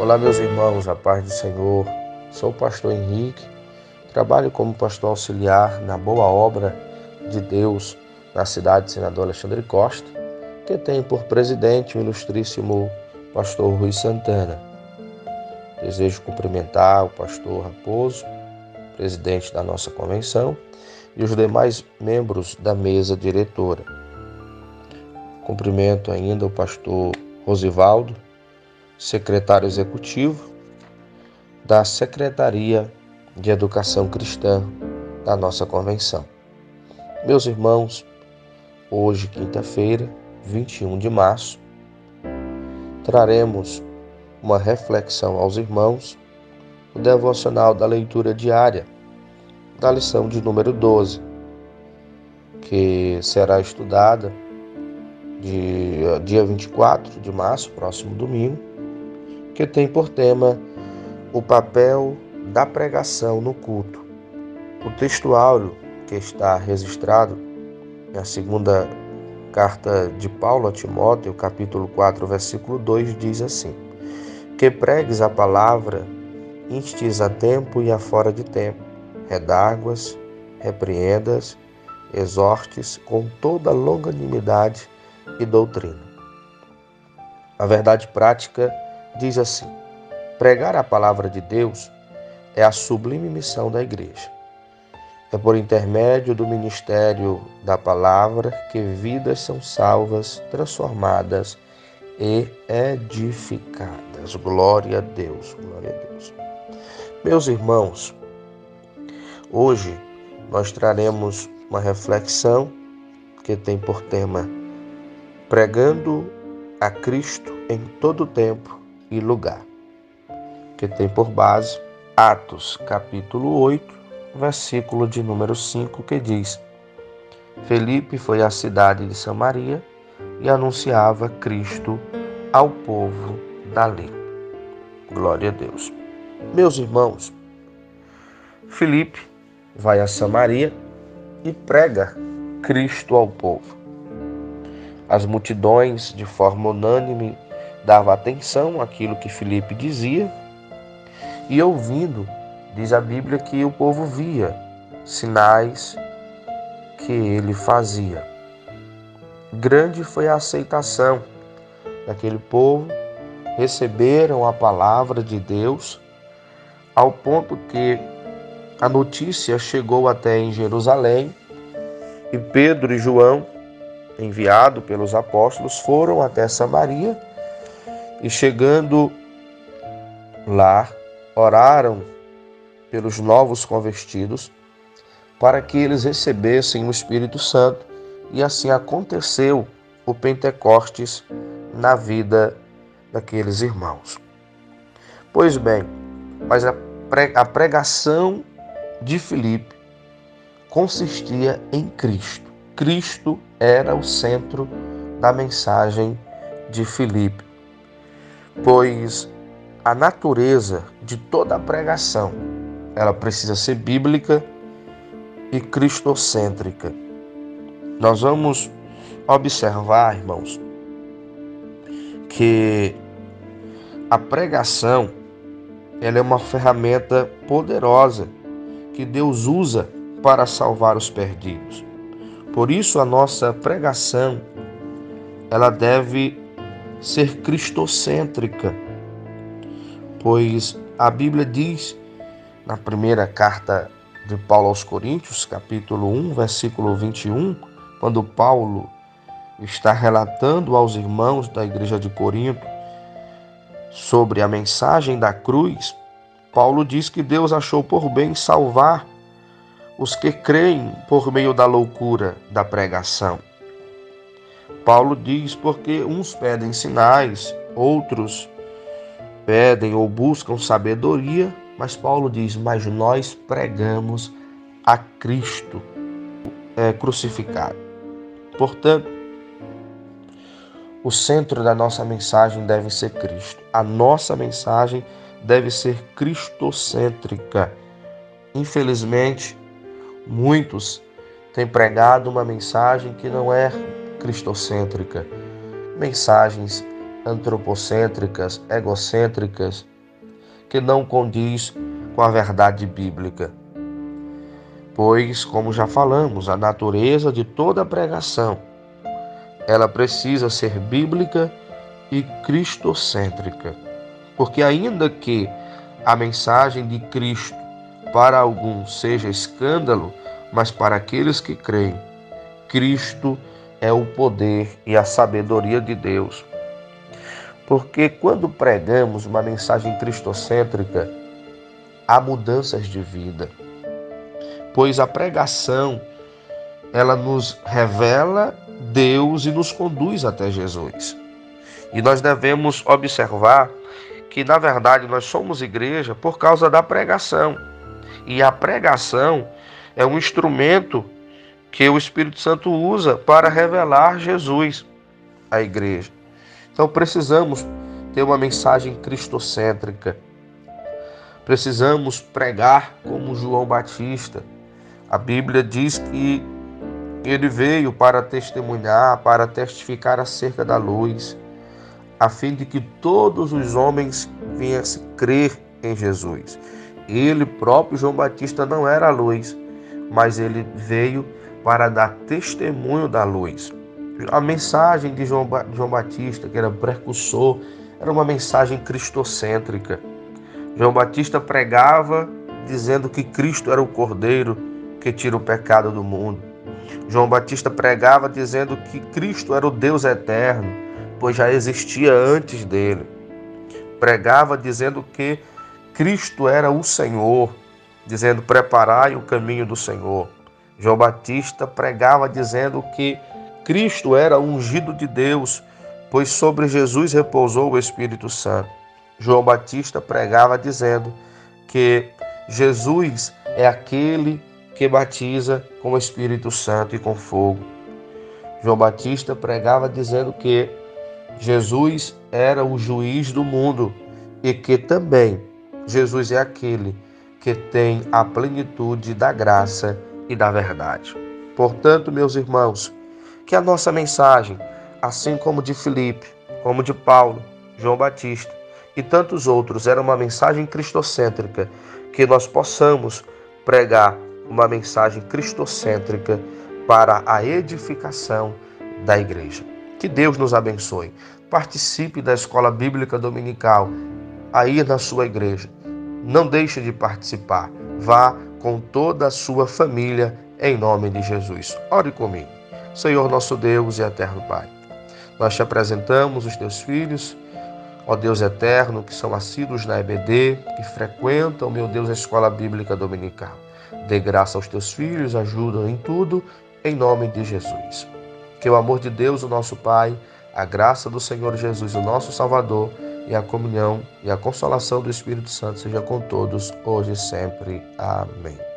Olá, meus irmãos, a paz do Senhor. Sou o pastor Henrique, trabalho como pastor auxiliar na boa obra de Deus na cidade de Senador Alexandre Costa, que tem por presidente o ilustríssimo pastor Rui Santana. Desejo cumprimentar o pastor Raposo, presidente da nossa convenção, e os demais membros da mesa diretora. Cumprimento ainda o pastor Rosivaldo, secretário executivo da Secretaria de Educação Cristã da nossa convenção. Meus irmãos, hoje, quinta-feira, 21 de março, traremos uma reflexão aos irmãos, o devocional da leitura diária da lição de número 12, que será estudada dia 24 de março, próximo domingo, que tem por tema o papel da pregação no culto. O textuário que está registrado na segunda carta de Paulo a Timóteo, capítulo 4, versículo 2, diz assim: que pregues a palavra, instes a tempo e a fora de tempo, redarguas, repreendas, exortes com toda longanimidade e doutrina. A verdade prática diz assim: pregar a palavra de Deus é a sublime missão da igreja. É por intermédio do ministério da palavra que vidas são salvas, transformadas e edificadas. Glória a Deus, glória a Deus. Meus irmãos, hoje nós traremos uma reflexão que tem por tema pregando a Cristo em todo tempo e lugar, que tem por base Atos, capítulo 8, versículo de número 5, que diz: Felipe foi à cidade de Samaria e anunciava Cristo ao povo dali. Glória a Deus. Meus irmãos, Felipe vai a Samaria e prega Cristo ao povo. As multidões, de forma unânime, davam atenção àquilo que Felipe dizia, e ouvindo, diz a Bíblia que o povo via sinais que ele fazia. Grande foi a aceitação daquele povo, receberam a palavra de Deus, ao ponto que a notícia chegou até em Jerusalém, e Pedro e João, enviado pelos apóstolos, foram até Samaria e, chegando lá, oraram pelos novos convertidos para que eles recebessem o Espírito Santo, e assim aconteceu o Pentecostes na vida daqueles irmãos. Pois bem, mas a pregação de Filipe consistia em Cristo. Cristo era o centro da mensagem de Filipe, pois a natureza de toda a pregação, ela precisa ser bíblica e cristocêntrica. Nós vamos observar, irmãos, que a pregação, ela é uma ferramenta poderosa que Deus usa para salvar os perdidos. Por isso, a nossa pregação, ela deve ser cristocêntrica, pois a Bíblia diz, na primeira carta de Paulo aos Coríntios, capítulo 1, versículo 21, quando Paulo está relatando aos irmãos da igreja de Corinto sobre a mensagem da cruz, Paulo diz que Deus achou por bem salvar os que creem por meio da loucura da pregação. Paulo diz porque uns pedem sinais, outros pedem ou buscam sabedoria, mas Paulo diz: mas nós pregamos a Cristo crucificado. Portanto, o centro da nossa mensagem deve ser Cristo. A nossa mensagem deve ser cristocêntrica. Infelizmente, muitos têm pregado uma mensagem que não é cristocêntrica. Mensagens antropocêntricas, egocêntricas, que não condiz com a verdade bíblica. Pois, como já falamos, a natureza de toda pregação, ela precisa ser bíblica e cristocêntrica. Porque ainda que a mensagem de Cristo para alguns seja escândalo, mas para aqueles que creem, Cristo é o poder e a sabedoria de Deus. Porque quando pregamos uma mensagem cristocêntrica, há mudanças de vida. Pois a pregação, ela nos revela Deus e nos conduz até Jesus. E nós devemos observar que, na verdade, nós somos igreja por causa da pregação. E a pregação é um instrumento que o Espírito Santo usa para revelar Jesus à igreja. Então precisamos ter uma mensagem cristocêntrica. Precisamos pregar como João Batista. A Bíblia diz que ele veio para testemunhar, para testificar acerca da luz, a fim de que todos os homens viessem crer em Jesus. Ele próprio, João Batista, não era a luz, mas ele veio para dar testemunho da luz. A mensagem de João Batista, que era precursor, era uma mensagem cristocêntrica. João Batista pregava dizendo que Cristo era o Cordeiro que tira o pecado do mundo. João Batista pregava dizendo que Cristo era o Deus eterno, pois já existia antes dele. Pregava dizendo que Cristo era o Senhor, dizendo: preparai o caminho do Senhor. João Batista pregava dizendo que Cristo era ungido de Deus, pois sobre Jesus repousou o Espírito Santo. João Batista pregava dizendo que Jesus é aquele que batiza com o Espírito Santo e com fogo. João Batista pregava dizendo que Jesus era o juiz do mundo e que também Jesus é aquele que tem a plenitude da graça e da verdade. Portanto, meus irmãos, que a nossa mensagem, assim como de Filipe, como de Paulo, João Batista e tantos outros, era uma mensagem cristocêntrica, que nós possamos pregar uma mensagem cristocêntrica para a edificação da igreja. Que Deus nos abençoe. Participe da Escola Bíblica Dominical aí na sua igreja. Não deixe de participar. Vá com toda a sua família em nome de Jesus. Ore comigo. Senhor nosso Deus e eterno Pai, nós te apresentamos os teus filhos, ó Deus eterno, que são assíduos na EBD, que frequentam, meu Deus, a Escola Bíblica Dominical. Dê graça aos teus filhos, ajuda em tudo, em nome de Jesus. Que o amor de Deus, o nosso Pai, a graça do Senhor Jesus, o nosso Salvador, e a comunhão e a consolação do Espírito Santo seja com todos, hoje e sempre. Amém.